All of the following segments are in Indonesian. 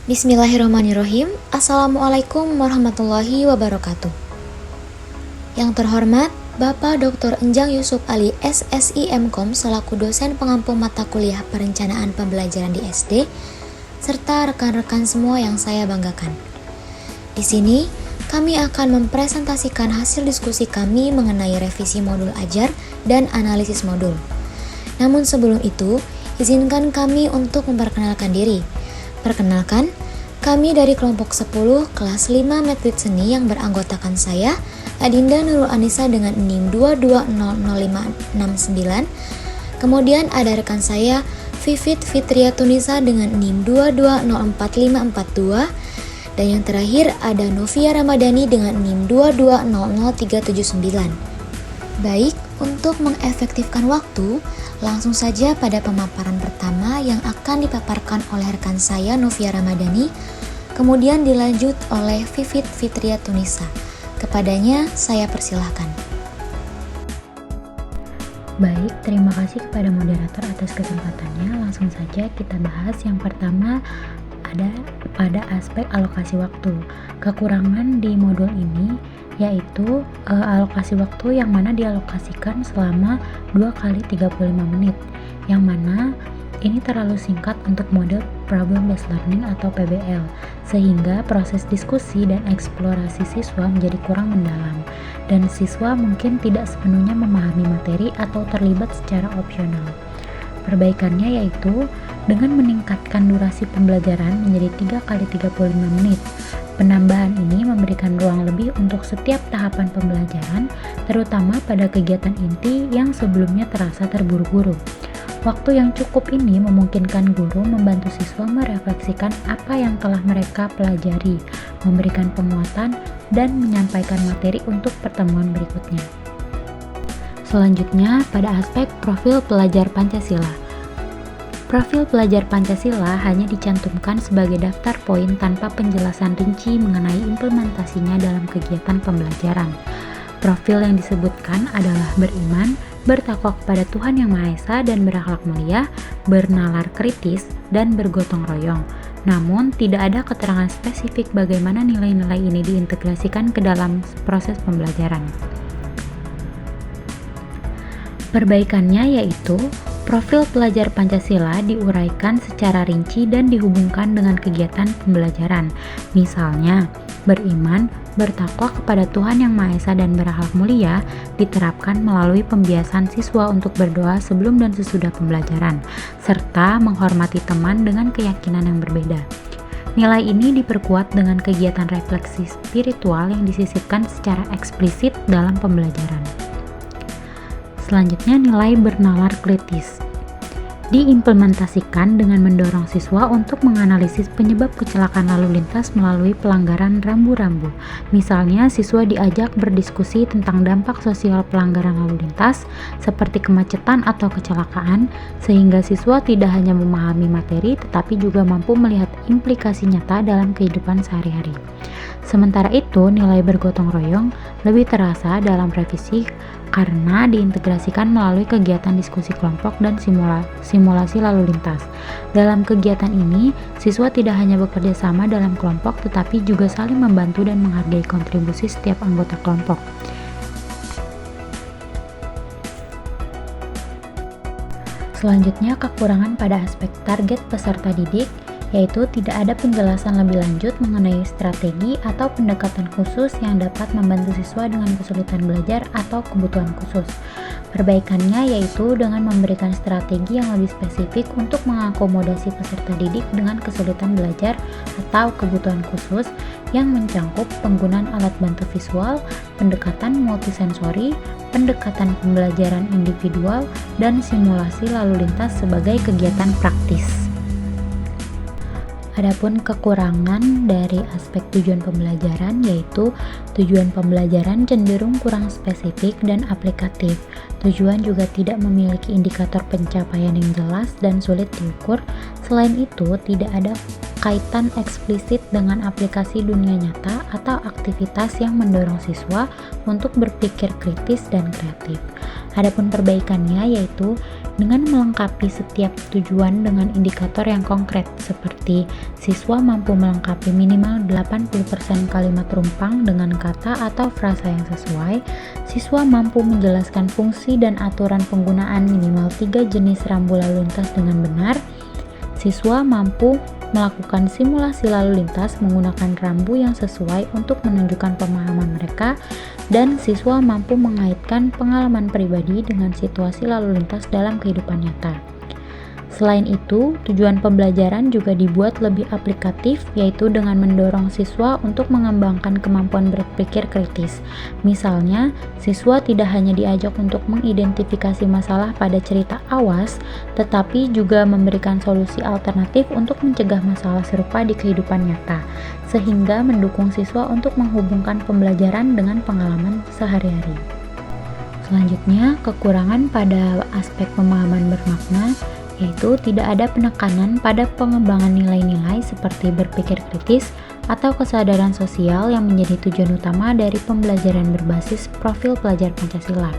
Bismillahirrahmanirrahim. Assalamualaikum warahmatullahi wabarakatuh. Yang terhormat Bapak Dr. Enjang Yusuf Ali SSI MKom selaku dosen pengampu mata kuliah perencanaan pembelajaran di SD, serta rekan-rekan semua yang saya banggakan. Di sini, kami akan mempresentasikan hasil diskusi kami mengenai revisi modul ajar dan analisis modul. Namun sebelum itu, izinkan kami untuk memperkenalkan diri. Perkenalkan, kami dari kelompok 10 kelas 5 Metrik Seni yang beranggotakan saya, Adinda Nurul Anissa dengan NIM 2200569. Kemudian ada rekan saya, Vivit Fitria Tunisa dengan NIM 2204542. Dan yang terakhir ada Novia Ramadhani dengan NIM 2200379. Baik, untuk mengefektifkan waktu, langsung saja pada pemaparan pertama yang akan dipaparkan oleh rekan saya Novia Ramadhani, kemudian dilanjut oleh Vivit Fitria Tunisa. Kepadanya saya persilahkan. Baik, terima kasih kepada moderator atas kesempatannya. Langsung saja kita bahas. Yang pertama ada pada aspek alokasi waktu. Kekurangan di modul ini yaitu alokasi waktu yang mana dialokasikan selama 2 kali 35 menit, yang mana ini terlalu singkat untuk model problem based learning atau PBL, sehingga proses diskusi dan eksplorasi siswa menjadi kurang mendalam dan siswa mungkin tidak sepenuhnya memahami materi atau terlibat secara opsional. Perbaikannya yaitu dengan meningkatkan durasi pembelajaran menjadi 3 kali 35 menit. Penambahan ini memberikan ruang lebih untuk setiap tahapan pembelajaran, terutama pada kegiatan inti yang sebelumnya terasa terburu-buru. Waktu yang cukup ini memungkinkan guru membantu siswa merefleksikan apa yang telah mereka pelajari, memberikan penguatan, dan menyampaikan materi untuk pertemuan berikutnya. Selanjutnya, pada aspek profil pelajar Pancasila. Profil pelajar Pancasila hanya dicantumkan sebagai daftar poin tanpa penjelasan rinci mengenai implementasinya dalam kegiatan pembelajaran. Profil yang disebutkan adalah beriman, bertakwa kepada Tuhan Yang Maha Esa dan berakhlak mulia, bernalar kritis, dan bergotong royong. Namun, tidak ada keterangan spesifik bagaimana nilai-nilai ini diintegrasikan ke dalam proses pembelajaran. Perbaikannya yaitu profil pelajar Pancasila diuraikan secara rinci dan dihubungkan dengan kegiatan pembelajaran. Misalnya, beriman, bertakwa kepada Tuhan Yang Maha Esa dan berakhlak mulia diterapkan melalui pembiasan siswa untuk berdoa sebelum dan sesudah pembelajaran, serta menghormati teman dengan keyakinan yang berbeda. Nilai ini diperkuat dengan kegiatan refleksi spiritual yang disisipkan secara eksplisit dalam pembelajaran. Selanjutnya, nilai bernalar kritis diimplementasikan dengan mendorong siswa untuk menganalisis penyebab kecelakaan lalu lintas melalui pelanggaran rambu-rambu. Misalnya, siswa diajak berdiskusi tentang dampak sosial pelanggaran lalu lintas seperti kemacetan atau kecelakaan, sehingga siswa tidak hanya memahami materi tetapi juga mampu melihat implikasi nyata dalam kehidupan sehari-hari. Sementara itu, nilai bergotong royong lebih terasa dalam revisi karena diintegrasikan melalui kegiatan diskusi kelompok dan simulasi lalu lintas. Dalam kegiatan ini, siswa tidak hanya bekerja sama dalam kelompok tetapi juga saling membantu dan menghargai kontribusi setiap anggota kelompok. Selanjutnya, kekurangan pada aspek target peserta didik, yaitu tidak ada penjelasan lebih lanjut mengenai strategi atau pendekatan khusus yang dapat membantu siswa dengan kesulitan belajar atau kebutuhan khusus. Perbaikannya yaitu dengan memberikan strategi yang lebih spesifik untuk mengakomodasi peserta didik dengan kesulitan belajar atau kebutuhan khusus yang mencangkup penggunaan alat bantu visual, pendekatan multisensori, pendekatan pembelajaran individual, dan simulasi lalu lintas sebagai kegiatan praktis. Adapun kekurangan dari aspek tujuan pembelajaran yaitu tujuan pembelajaran cenderung kurang spesifik dan aplikatif. Tujuan juga tidak memiliki indikator pencapaian yang jelas dan sulit diukur. Selain itu, tidak ada kaitan eksplisit dengan aplikasi dunia nyata atau aktivitas yang mendorong siswa untuk berpikir kritis dan kreatif. Adapun perbaikannya yaitu dengan melengkapi setiap tujuan dengan indikator yang konkret seperti siswa mampu melengkapi minimal 80% kalimat rumpang dengan kata atau frasa yang sesuai, siswa mampu menjelaskan fungsi dan aturan penggunaan minimal 3 jenis rambu lalu lintas dengan benar, siswa mampu melakukan simulasi lalu lintas menggunakan rambu yang sesuai untuk menunjukkan pemahaman mereka, dan siswa mampu mengaitkan pengalaman pribadi dengan situasi lalu lintas dalam kehidupan nyata. Selain itu, tujuan pembelajaran juga dibuat lebih aplikatif, yaitu dengan mendorong siswa untuk mengembangkan kemampuan berpikir kritis. Misalnya, siswa tidak hanya diajak untuk mengidentifikasi masalah pada cerita awas, tetapi juga memberikan solusi alternatif untuk mencegah masalah serupa di kehidupan nyata, sehingga mendukung siswa untuk menghubungkan pembelajaran dengan pengalaman sehari-hari. Selanjutnya, kekurangan pada aspek pemahaman bermakna yaitu tidak ada penekanan pada pengembangan nilai-nilai seperti berpikir kritis atau kesadaran sosial yang menjadi tujuan utama dari pembelajaran berbasis profil pelajar Pancasila.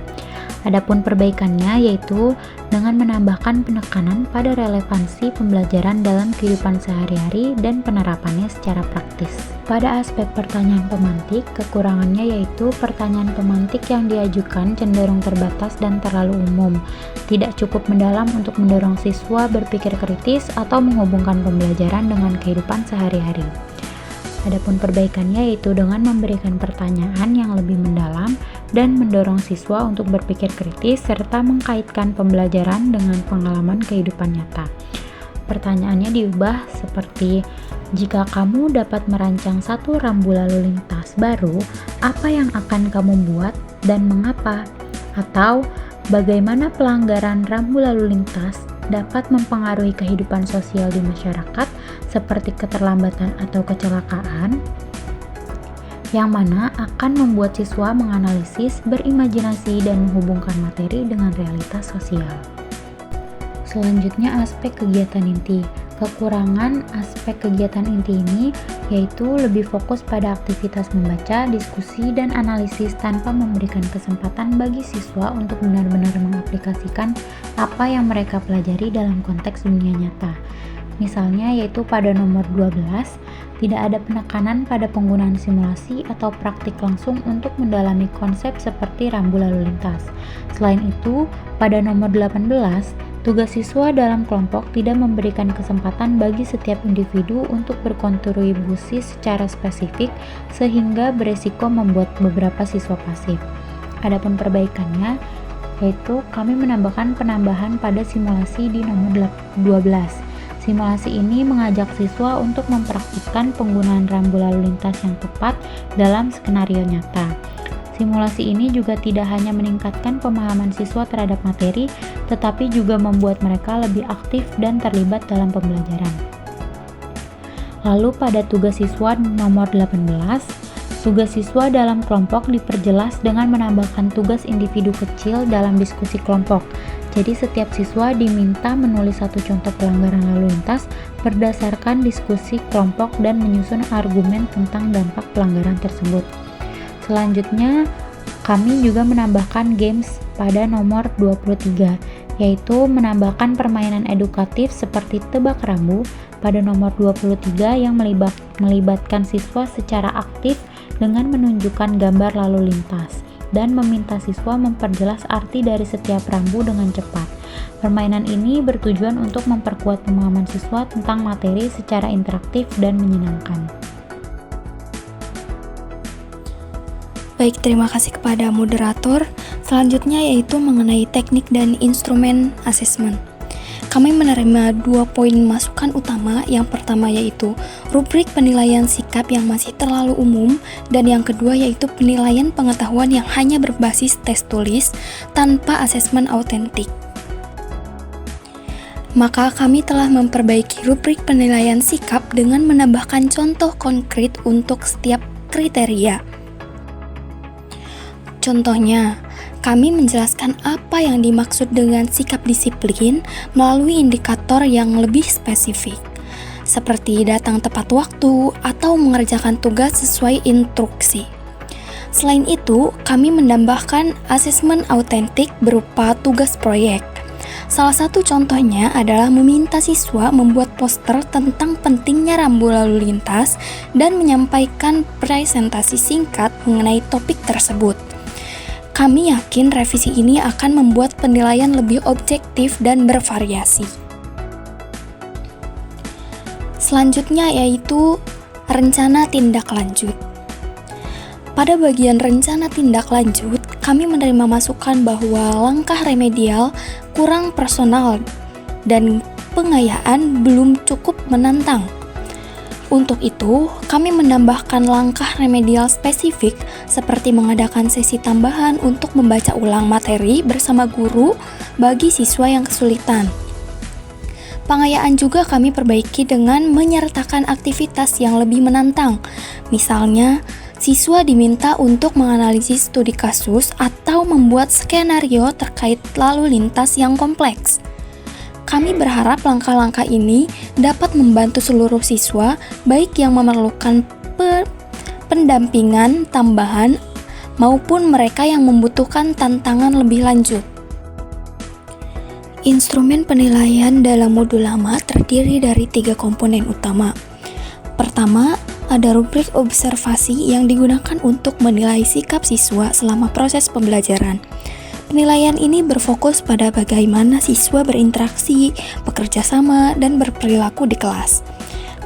Adapun perbaikannya yaitu dengan menambahkan penekanan pada relevansi pembelajaran dalam kehidupan sehari-hari dan penerapannya secara praktis. Pada aspek pertanyaan pemantik, kekurangannya yaitu pertanyaan pemantik yang diajukan cenderung terbatas dan terlalu umum, tidak cukup mendalam untuk mendorong siswa berpikir kritis atau menghubungkan pembelajaran dengan kehidupan sehari-hari. Adapun perbaikannya yaitu dengan memberikan pertanyaan yang lebih mendalam dan mendorong siswa untuk berpikir kritis serta mengkaitkan pembelajaran dengan pengalaman kehidupan nyata. Pertanyaannya diubah seperti, jika kamu dapat merancang satu rambu lalu lintas baru, apa yang akan kamu buat dan mengapa? Atau, bagaimana pelanggaran rambu lalu lintas dapat mempengaruhi kehidupan sosial di masyarakat seperti keterlambatan atau kecelakaan, yang mana akan membuat siswa menganalisis, berimajinasi, dan menghubungkan materi dengan realitas sosial. Selanjutnya aspek kegiatan inti. Kekurangan aspek kegiatan inti ini yaitu lebih fokus pada aktivitas membaca, diskusi, dan analisis tanpa memberikan kesempatan bagi siswa untuk benar-benar mengaplikasikan apa yang mereka pelajari dalam konteks dunia nyata. Misalnya yaitu pada nomor 12, tidak ada penekanan pada penggunaan simulasi atau praktik langsung untuk mendalami konsep seperti rambu lalu lintas. Selain itu, pada nomor 18, tugas siswa dalam kelompok tidak memberikan kesempatan bagi setiap individu untuk berkontribusi secara spesifik sehingga beresiko membuat beberapa siswa pasif. Adapun perbaikannya, yaitu kami menambahkan penambahan pada simulasi di nomor 12. Simulasi ini mengajak siswa untuk mempraktikkan penggunaan rambu lalu lintas yang tepat dalam skenario nyata. Simulasi ini juga tidak hanya meningkatkan pemahaman siswa terhadap materi, tetapi juga membuat mereka lebih aktif dan terlibat dalam pembelajaran. Lalu pada tugas siswa nomor 18, tugas siswa dalam kelompok diperjelas dengan menambahkan tugas individu kecil dalam diskusi kelompok. Jadi setiap siswa diminta menulis satu contoh pelanggaran lalu lintas berdasarkan diskusi kelompok dan menyusun argumen tentang dampak pelanggaran tersebut. Selanjutnya, kami juga menambahkan games pada nomor 23, yaitu menambahkan permainan edukatif seperti tebak rambu pada nomor 23 yang melibatkan siswa secara aktif dengan menunjukkan gambar lalu lintas dan meminta siswa memperjelas arti dari setiap rambu dengan cepat. Permainan ini bertujuan untuk memperkuat pemahaman siswa tentang materi secara interaktif dan menyenangkan. Baik, terima kasih kepada moderator. Selanjutnya yaitu mengenai teknik dan instrumen asesmen. Kami menerima 2 poin masukan utama. Yang pertama yaitu rubrik penilaian sikap yang masih terlalu umum, dan yang kedua yaitu penilaian pengetahuan yang hanya berbasis tes tulis tanpa asesmen autentik. Maka kami telah memperbaiki rubrik penilaian sikap dengan menambahkan contoh konkret untuk setiap kriteria. Contohnya, kami menjelaskan apa yang dimaksud dengan sikap disiplin melalui indikator yang lebih spesifik. seperti datang tepat waktu atau mengerjakan tugas sesuai instruksi. Selain itu, kami menambahkan asesmen autentik berupa tugas proyek. Salah satu contohnya adalah meminta siswa membuat poster tentang pentingnya rambu lalu lintas dan menyampaikan presentasi singkat mengenai topik tersebut. Kami yakin revisi ini akan membuat penilaian lebih objektif dan bervariasi. Selanjutnya yaitu rencana tindak lanjut. Pada bagian rencana tindak lanjut, kami menerima masukan bahwa langkah remedial kurang personal dan pengayaan belum cukup menantang. Untuk itu, kami menambahkan langkah remedial spesifik seperti mengadakan sesi tambahan untuk membaca ulang materi bersama guru bagi siswa yang kesulitan. Pengayaan juga kami perbaiki dengan menyertakan aktivitas yang lebih menantang. Misalnya, siswa diminta untuk menganalisis studi kasus atau membuat skenario terkait lalu lintas yang kompleks. Kami berharap langkah-langkah ini dapat membantu seluruh siswa, baik yang memerlukan pendampingan tambahan maupun mereka yang membutuhkan tantangan lebih lanjut. Instrumen penilaian dalam modul lama terdiri dari 3 komponen utama. Pertama, ada rubrik observasi yang digunakan untuk menilai sikap siswa selama proses pembelajaran. Penilaian ini berfokus pada bagaimana siswa berinteraksi, bekerja sama, dan berperilaku di kelas.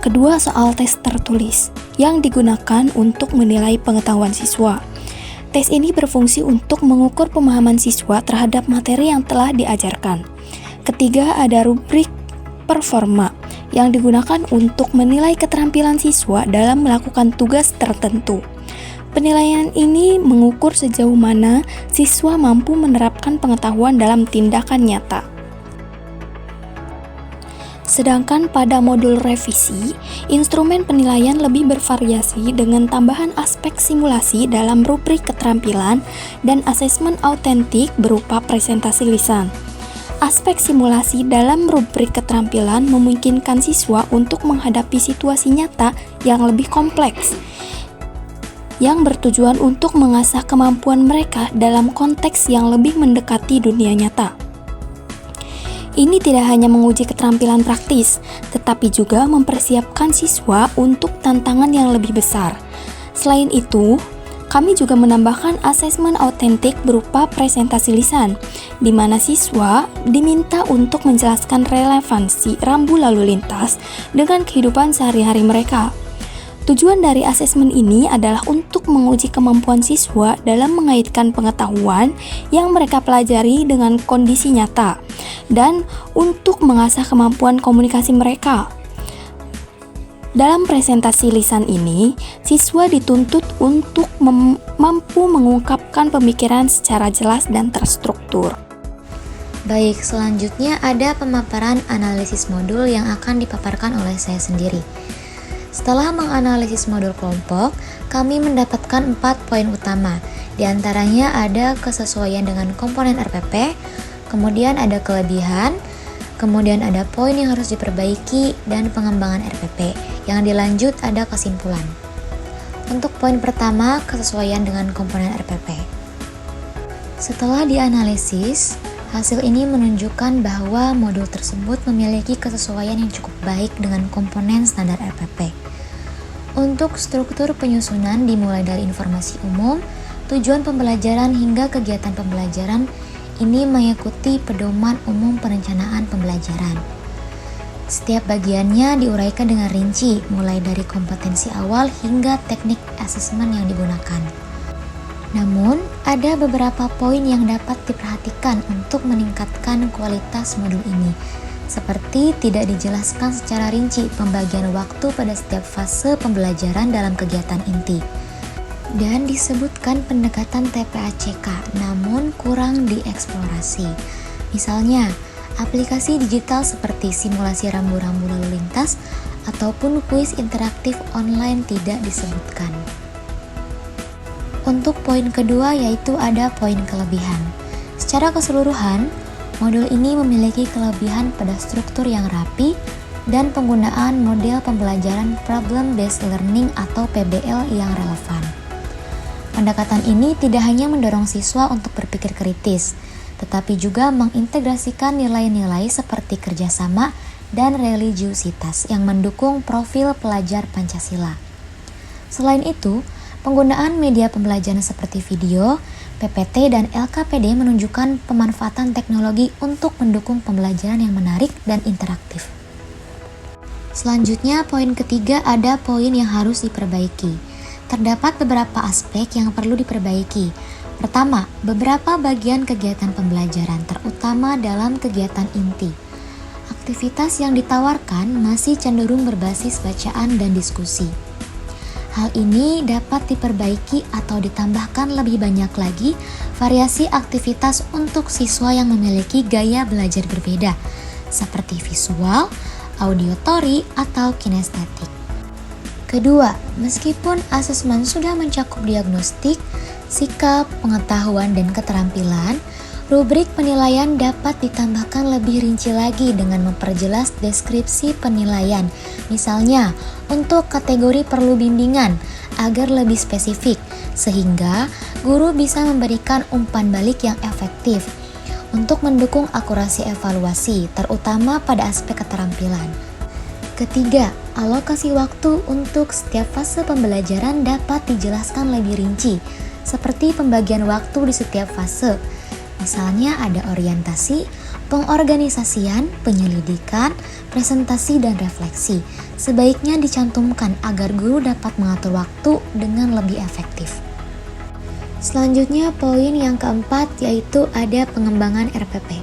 Kedua, soal tes tertulis yang digunakan untuk menilai pengetahuan siswa. Tes ini berfungsi untuk mengukur pemahaman siswa terhadap materi yang telah diajarkan. Ketiga, ada rubrik performa yang digunakan untuk menilai keterampilan siswa dalam melakukan tugas tertentu. Penilaian ini mengukur sejauh mana siswa mampu menerapkan pengetahuan dalam tindakan nyata. Sedangkan pada modul revisi, instrumen penilaian lebih bervariasi dengan tambahan aspek simulasi dalam rubrik keterampilan dan asesmen autentik berupa presentasi lisan. Aspek simulasi dalam rubrik keterampilan memungkinkan siswa untuk menghadapi situasi nyata yang lebih kompleks, yang bertujuan untuk mengasah kemampuan mereka dalam konteks yang lebih mendekati dunia nyata. Ini tidak hanya menguji keterampilan praktis, tetapi juga mempersiapkan siswa untuk tantangan yang lebih besar. Selain itu, kami juga menambahkan asesmen autentik berupa presentasi lisan, di mana siswa diminta untuk menjelaskan relevansi rambu lalu lintas dengan kehidupan sehari-hari mereka. Tujuan dari asesmen ini adalah untuk menguji kemampuan siswa dalam mengaitkan pengetahuan yang mereka pelajari dengan kondisi nyata, dan untuk mengasah kemampuan komunikasi mereka. Dalam presentasi lisan ini, siswa dituntut untuk mampu mengungkapkan pemikiran secara jelas dan terstruktur. Baik, selanjutnya ada pemaparan analisis modul yang akan dipaparkan oleh saya sendiri. Setelah menganalisis modul kelompok, kami mendapatkan 4 poin utama. Di antaranya ada kesesuaian dengan komponen RPP, kemudian ada kelebihan, kemudian ada poin yang harus diperbaiki, dan pengembangan RPP. Yang dilanjut ada kesimpulan. Untuk poin pertama, kesesuaian dengan komponen RPP. Setelah dianalisis, hasil ini menunjukkan bahwa modul tersebut memiliki kesesuaian yang cukup baik dengan komponen standar RPP. Untuk struktur penyusunan dimulai dari informasi umum, tujuan pembelajaran hingga kegiatan pembelajaran ini mengikuti pedoman umum perencanaan pembelajaran. Setiap bagiannya diuraikan dengan rinci, mulai dari kompetensi awal hingga teknik asesmen yang digunakan. Namun, ada beberapa poin yang dapat diperhatikan untuk meningkatkan kualitas modul ini, seperti tidak dijelaskan secara rinci pembagian waktu pada setiap fase pembelajaran dalam kegiatan inti, dan disebutkan pendekatan TPACK, namun kurang dieksplorasi. Misalnya, aplikasi digital seperti simulasi rambu-rambu lalu lintas ataupun kuis interaktif online tidak disebutkan. Untuk poin kedua yaitu ada poin kelebihan. Secara keseluruhan, modul ini memiliki kelebihan pada struktur yang rapi, dan penggunaan model pembelajaran Problem Based Learning atau PBL yang relevan. Pendekatan ini tidak hanya mendorong siswa untuk berpikir kritis, tetapi juga mengintegrasikan nilai-nilai seperti kerjasama dan religiusitas yang mendukung profil pelajar Pancasila. Selain itu, penggunaan media pembelajaran seperti video, PPT, dan LKPD menunjukkan pemanfaatan teknologi untuk mendukung pembelajaran yang menarik dan interaktif. Selanjutnya, poin ketiga ada poin yang harus diperbaiki. Terdapat beberapa aspek yang perlu diperbaiki. Pertama, beberapa bagian kegiatan pembelajaran, terutama dalam kegiatan inti. Aktivitas yang ditawarkan masih cenderung berbasis bacaan dan diskusi. Hal ini dapat diperbaiki atau ditambahkan lebih banyak lagi variasi aktivitas untuk siswa yang memiliki gaya belajar berbeda, seperti visual, auditory, atau kinestetik. Kedua, meskipun asesmen sudah mencakup diagnostik, sikap, pengetahuan, dan keterampilan, rubrik penilaian dapat ditambahkan lebih rinci lagi dengan memperjelas deskripsi penilaian. Misalnya, untuk kategori perlu bimbingan agar lebih spesifik, sehingga guru bisa memberikan umpan balik yang efektif untuk mendukung akurasi evaluasi, terutama pada aspek keterampilan. Ketiga, alokasi waktu untuk setiap fase pembelajaran dapat dijelaskan lebih rinci, seperti pembagian waktu di setiap fase. Misalnya ada orientasi, pengorganisasian, penyelidikan, presentasi, dan refleksi. Sebaiknya dicantumkan agar guru dapat mengatur waktu dengan lebih efektif. Selanjutnya poin yang keempat yaitu ada pengembangan RPP.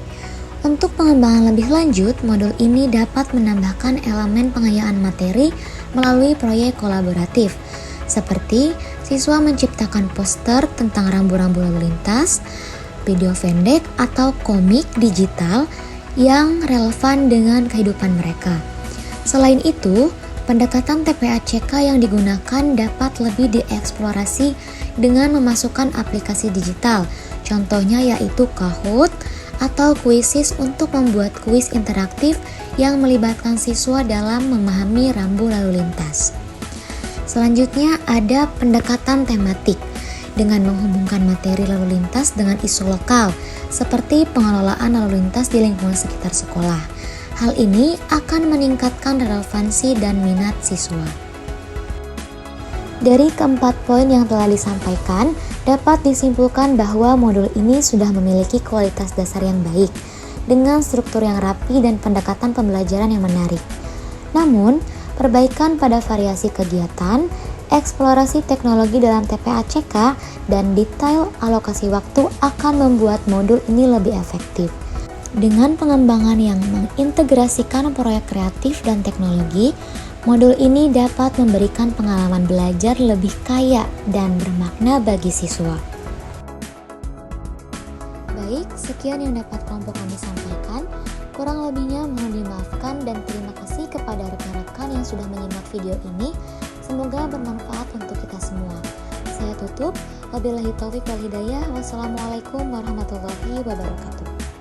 Untuk pengembangan lebih lanjut, modul ini dapat menambahkan elemen pengayaan materi melalui proyek kolaboratif, seperti siswa menciptakan poster tentang rambu-rambu lalu lintas, video pendek, atau komik digital yang relevan dengan kehidupan mereka. Selain itu, pendekatan TPA-CK yang digunakan dapat lebih dieksplorasi dengan memasukkan aplikasi digital, contohnya yaitu Kahoot atau Quizizz untuk membuat kuis interaktif yang melibatkan siswa dalam memahami rambu lalu lintas. Selanjutnya ada pendekatan tematik dengan menghubungkan materi lalu lintas dengan isu lokal seperti pengelolaan lalu lintas di lingkungan sekitar sekolah. Hal ini akan meningkatkan relevansi dan minat siswa. Dari keempat poin yang telah disampaikan, dapat disimpulkan bahwa modul ini sudah memiliki kualitas dasar yang baik, dengan struktur yang rapi dan pendekatan pembelajaran yang menarik. Namun, perbaikan pada variasi kegiatan, eksplorasi teknologi dalam TPA-CK, dan detail alokasi waktu akan membuat modul ini lebih efektif. Dengan pengembangan yang mengintegrasikan proyek kreatif dan teknologi, modul ini dapat memberikan pengalaman belajar lebih kaya dan bermakna bagi siswa. Baik, sekian yang dapat kelompok kami sampaikan. Kurang lebihnya mohon dimaafkan dan terima kasih kepada rekan-rekan yang sudah menyimak video ini. Semoga bermanfaat untuk kita semua. Saya tutup. Wabillahi taufiq wal hidayah. Wassalamualaikum warahmatullahi wabarakatuh.